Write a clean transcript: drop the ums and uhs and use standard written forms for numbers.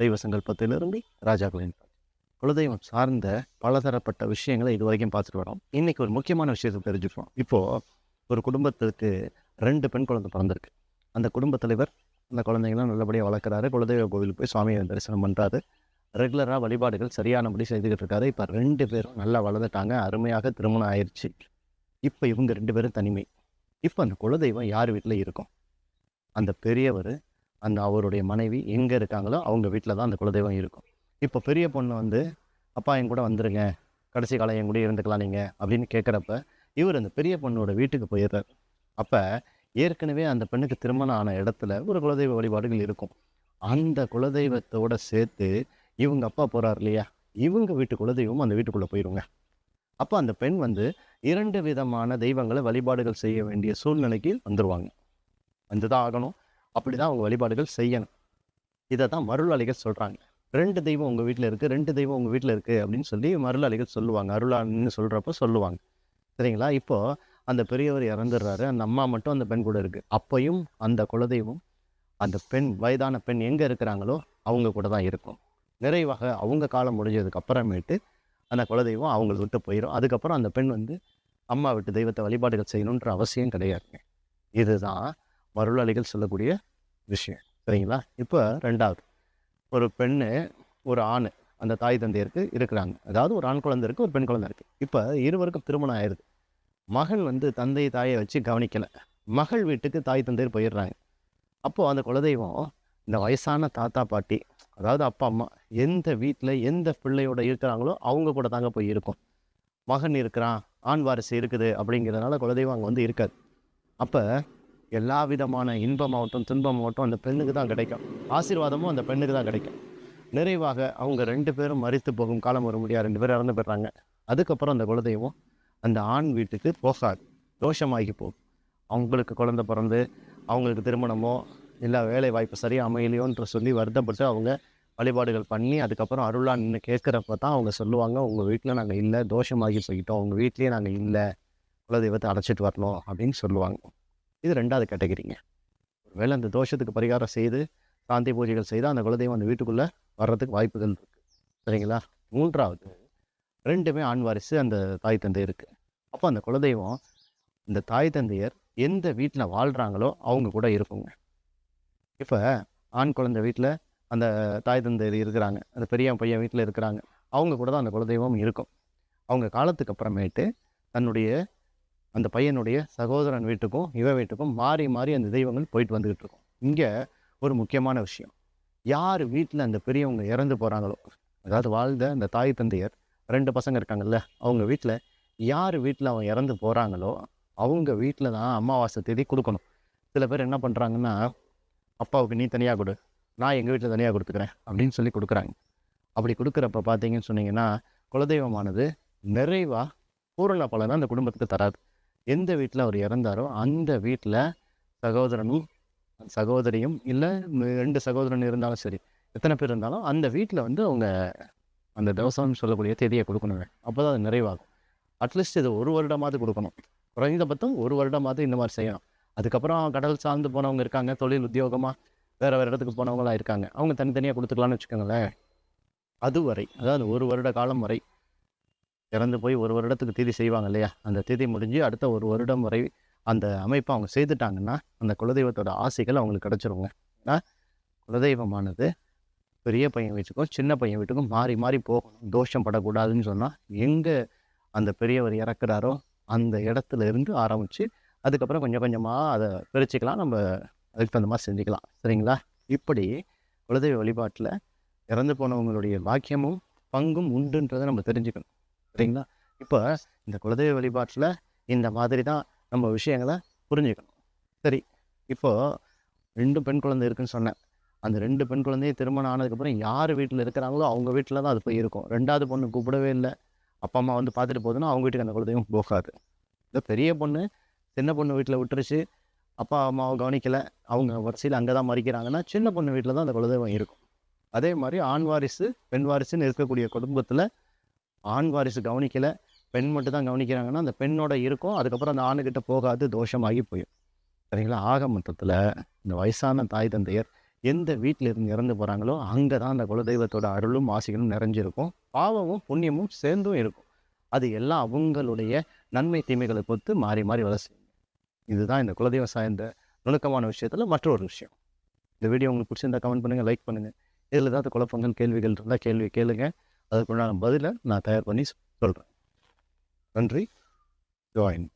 தெய்வ சங்கல்பத்திலிருந்து ராஜாக்களின் குலதெய்வம் சார்ந்த பலதரப்பட்ட விஷயங்களை இது வரைக்கும் பார்த்துட்டு வரோம். இன்னைக்கு ஒரு முக்கியமான விஷயத்தை தெரிஞ்சுக்கிறோம். இப்போது ஒரு குடும்பத்துக்கு 2 பெண் குழந்தை பிறந்திருக்கு. அந்த குடும்பத் தலைவர் அந்த குழந்தைங்களாம் நல்லபடியாக வளர்க்குறாரு. குலதெய்வ கோவிலுக்கு போய் சுவாமியை தரிசனம் பண்ணுறாரு. ரெகுலராக வழிபாடுகள் சரியானபடி செய்துக்கிட்டு இருக்காரு. இப்போ 2 பேரும் நல்லா வளர்ந்துட்டாங்க. அருமையாக திருமணம் ஆயிடுச்சு. இப்போ இவங்க 2 பேரும் தனிமை. இப்போ அந்த குலதெய்வம் யார் வீட்டில் இருக்கும்? அந்த பெரியவர் அவருடைய மனைவி எங்கே இருக்காங்களோ அவங்க வீட்டில் தான் அந்த குலதெய்வம் இருக்கும். இப்போ பெரிய பொண்ணு வந்து, அப்பா என் கூட வந்துருங்க, கடைசி காலம் என் கூட இருந்துக்கலாம் நீங்கள் அப்படின்னு கேட்குறப்ப, இவர் அந்த பெரிய பொண்ணோட வீட்டுக்கு போயிடுறார். அப்போ ஏற்கனவே அந்த பெண்ணுக்கு திருமணம் ஆன இடத்துல ஒரு குலதெய்வ வழிபாடுகள் இருக்கும். அந்த குலதெய்வத்தோட சேர்த்து இவங்க அப்பா போகிறார் இல்லையா, இவங்க வீட்டு குலதெய்வம் அந்த வீட்டுக்குள்ளே போயிடுங்க. அப்போ அந்த பெண் வந்து 2 விதமான தெய்வங்களை வழிபாடுகள் செய்ய வேண்டிய சூழ்நிலைக்கு வந்துடுவாங்க. வந்து தான் ஆகணும். அப்படி தான் அவங்க வழிபாடுகள் செய்யணும். இதை தான் மருளாளிகள் சொல்கிறாங்க. 2 தெய்வம் உங்கள் வீட்டில் இருக்குது, 2 தெய்வம் உங்கள் வீட்டில் இருக்குது அப்படின்னு சொல்லி மருளாளிகள் சொல்லுவாங்க. அருளான்னு சொல்கிறப்ப சொல்லுவாங்க. சரிங்களா? இப்போது அந்த பெரியவர் இறந்துடுறாரு. அந்த அம்மா மட்டும் அந்த பெண் கூட இருக்குது. அப்பையும் அந்த குலதெய்வம் அந்த பெண், வயதான பெண் எங்கே இருக்கிறாங்களோ அவங்க கூட தான் இருக்கும். நிறைவாக அவங்க காலம் முடிஞ்சதுக்கு அப்புறமேட்டு அந்த குலதெய்வம் அவங்கள விட்டு போயிடும். அதுக்கப்புறம் அந்த பெண் வந்து அம்மா விட்டு தெய்வத்தை வழிபாடுகள் செய்யணுன்ற அவசியம் கிடையாதுங்க. இதுதான் மருளாளிகள் சொல்லக்கூடிய விஷயம். சரிங்களா? இப்போ 2வது, ஒரு பெண்ணு ஒரு ஆண் அந்த தாய் தந்தையருக்கு இருக்கிறாங்க. அதாவது ஒரு ஆண் குழந்தை இருக்குது, ஒரு பெண் குழந்தை இருக்குது. இப்போ இருவருக்கும் திருமணம் ஆயிடுது. மகன் வந்து தந்தை தாயை வச்சு கவனிக்கலை. மகள் வீட்டுக்கு தாய் தந்தையர் போயிடுறாங்க. அப்போது அந்த குலதெய்வம் இந்த வயசான தாத்தா பாட்டி, அதாவது அப்பா அம்மா எந்த வீட்டில் எந்த பிள்ளையோட இருக்கிறாங்களோ அவங்க கூட தாங்க போய் இருக்கும். மகன் இருக்கிறான், ஆண் வாரிசு இருக்குது அப்படிங்கிறதுனால குலதெய்வம் அங்கே வந்து இருக்காது. அப்போ எல்லா விதமான இன்பமாகட்டும் துன்பமாகட்டும் அந்த பெண்ணுக்கு தான் கிடைக்கும். ஆசீர்வாதமும் அந்த பெண்ணுக்கு தான் கிடைக்கும். நிறைவாக அவங்க 2 பேரும் மரித்து போகும் காலம் வர முடியாது. 2 பேரும் இறந்து போயிடுறாங்க. அதுக்கப்புறம் அந்த குலதெய்வம் அந்த ஆண் வீட்டுக்கு போகாது, தோஷமாகி போகும். அவங்களுக்கு குழந்தை பிறந்து அவங்களுக்கு திருமணமோ இல்லை வேலை வாய்ப்பு சரியாக அமையலையோன்ற சொல்லி வருத்தப்பட்டு அவங்க வழிபாடுகள் பண்ணி அதுக்கப்புறம் அருளான்னு கேட்குறப்ப தான் அவங்க சொல்லுவாங்க, உங்கள் வீட்டில் நாங்கள் இல்லை, தோஷமாகி போய்கிட்டோம், உங்கள் வீட்லேயே நாங்கள் இல்லை, குலதெய்வத்தை அடைச்சிட்டு வரணும் அப்படின்னு சொல்லுவாங்க. இது 2வது கேட்டகரிங்க. ஒருவேளை அந்த தோஷத்துக்கு பரிகாரம் செய்து சாந்தி பூஜைகள் செய்தால் அந்த குலதெய்வம் அந்த வீட்டுக்குள்ளே வர்றதுக்கு வாய்ப்புகள் இருக்குது. சரிங்களா? 3வது, 2மே ஆண் வாரிசு அந்த தாய் தந்தை இருக்குது. அப்போ அந்த குலதெய்வம் இந்த தாய் தந்தையர் எந்த வீட்டில் வாழ்கிறாங்களோ அவங்க கூட இருக்குங்க. இப்போ ஆண் குழந்தை வீட்டில் அந்த தாய் தந்தையர் இருக்கிறாங்க, அந்த பெரிய பையன் வீட்டில் இருக்கிறாங்க, அவங்க கூட தான் அந்த குலதெய்வம் இருக்கும். அவங்க காலத்துக்கு அப்புறமேட்டு தன்னுடைய அந்த பையனுடைய சகோதரன் வீட்டுக்கும் வீட்டுக்கும் மாறி மாறி அந்த தெய்வங்கள் போயிட்டு வந்துக்கிட்டு இருக்கும். இங்கே ஒரு முக்கியமான விஷயம், யார் வீட்டில் அந்த பெரியவங்க இறந்து போகிறாங்களோ, அதாவது வாழ்ந்த அந்த தாய் தந்தையர் 2 பசங்க இருக்காங்கல்ல, அவங்க வீட்டில் யார் வீட்டில் அவன் இறந்து போகிறாங்களோ அவங்க வீட்டில் தான் அமாவாசை தேதி கொடுக்கணும். சில பேர் என்ன பண்ணுறாங்கன்னா, அப்பாவுக்கு நீ தனியாக கொடு, நான் எங்கள் வீட்டில் தனியாக கொடுத்துக்கிறேன் அப்படின்னு சொல்லி கொடுக்குறாங்க. அப்படி கொடுக்குறப்ப பார்த்தீங்கன்னு சொன்னீங்கன்னா, குலதெய்வமானது நிறைவாக பூரண பலனை அந்த குடும்பத்துக்கு தராது. எந்த வீட்டில் அவர் இறந்தாரோ அந்த வீட்டில் சகோதரனும் சகோதரியும் இல்லை 2 சகோதரன் இருந்தாலும் சரி, எத்தனை பேர் இருந்தாலும் அந்த வீட்டில் வந்து அவங்க அந்த தவசம்னு சொல்லக்கூடிய தேதியை கொடுக்கணுங்க. அப்போ தான் அது நிறைவாகும். அட்லீஸ்ட் இது 1 வருடமாவது கொடுக்கணும். குறைந்தபட்சம் 1 வருடமாவது இந்த மாதிரி செய்யணும். அதுக்கப்புறம் கடல் சார்ந்து போனவங்க இருக்காங்க, தொழில் உத்தியோகமாக வேறு இடத்துக்கு போனவங்களாம் இருக்காங்க, அவங்க தனித்தனியாக கொடுத்துக்கலான்னு வச்சுக்கோங்களேன். அதுவரை, அதாவது 1 வருட காலம் வரை, இறந்து போய் 1 வருடத்துக்கு தேதி செய்வாங்க இல்லையா, அந்த தேதி முடிஞ்சு அடுத்த 1 வருடம் வரை அந்த அமைப்பை அவங்க செய்துட்டாங்கன்னா அந்த குலதெய்வத்தோட ஆசைகள் அவங்களுக்கு கிடச்சிருங்க. ஏன்னா குலதெய்வமானது பெரிய பையன் வீட்டுக்கும் சின்ன பையன் வீட்டுக்கும் மாறி மாறி போகணும், தோஷம் படக்கூடாதுன்னு சொன்னால் எங்கே அந்த பெரியவர் இறக்குறாரோ அந்த இடத்துல இருந்து ஆரம்பித்து அதுக்கப்புறம் கொஞ்சம் கொஞ்சமாக அதை பிரிச்சுக்கலாம், நம்ம அதுக்கு தகுந்த மாதிரி செஞ்சுக்கலாம். சரிங்களா? இப்படி குலதெய்வ வழிபாட்டில் இறந்து போனவங்களுடைய பாக்கியமும் பங்கும் உண்டுன்றதை நம்ம தெரிஞ்சுக்கணும். சரிங்களா? இப்போ இந்த குலதெய்வ வழிபாட்டில் இந்த மாதிரி தான் நம்ம விஷயங்களை புரிஞ்சுக்கணும். சரி, இப்போது 2 பெண் குழந்தை இருக்குதுன்னு சொன்னேன். அந்த 2 பெண் குழந்தையும் திருமணம் ஆனதுக்கப்புறம் யார் வீட்டில் இருக்கிறாங்களோ அவங்க வீட்டில் தான் அது போய் இருக்கும். 2வது பொண்ணு கூப்பிடவே இல்லை, அப்பா அம்மா வந்து பார்த்துட்டு போகுதுன்னா அவங்க வீட்டுக்கு அந்த குலதெய்வம் போகாது. இந்த பெரிய பொண்ணு சின்ன பொண்ணு வீட்டில் விட்டுருச்சு, அப்பா அம்மாவை கவனிக்கலை, அவங்க வரிசையில் அங்கே தான் மறிக்கிறாங்கன்னா சின்ன பொண்ணு வீட்டில் தான் அந்த குலதெய்வம் இருக்கும். அதே மாதிரி ஆண் வாரிசு பெண் வாரிசுன்னு இருக்கக்கூடிய குடும்பத்தில் ஆண் வாரிசு கவனிக்கலை, பெண் மட்டும் தான் கவனிக்கிறாங்கன்னா அந்த பெண்ணோட இருக்கும், அதுக்கப்புறம் அந்த ஆணுக்கிட்ட போகாது, தோஷமாகி போயிடும். சரிங்களா? ஆக மொத்தத்தில் இந்த வயசான தாய் தந்தையர் எந்த வீட்டில் இருந்து இறந்து போகிறாங்களோ அங்கே தான் அந்த குலதெய்வத்தோட அருளும் ஆசிகளும் நிறைஞ்சிருக்கும். பாவமும் புண்ணியமும் சேர்ந்தும் இருக்கும். அது எல்லாம் அவங்களுடைய நன்மை தீமைகளை பொறுத்து மாறி மாறி வர செய்யும். இதுதான் இந்த குலதெய்வம் சார்ந்த நுணுக்கமான விஷயத்தில் மற்றொரு விஷயம். இந்த வீடியோ உங்களுக்கு பிடிச்சிருந்தா கமெண்ட் பண்ணுங்கள், லைக் பண்ணுங்கள். இதில் ஏதாவது குழப்பங்கள் கேள்விகள் இருந்தால் கேள்வி கேளுங்க. அதற்குண்டான பதிலை நான் தயார் பண்ணி சொல்கிறேன். நன்றி. ஜாயின்.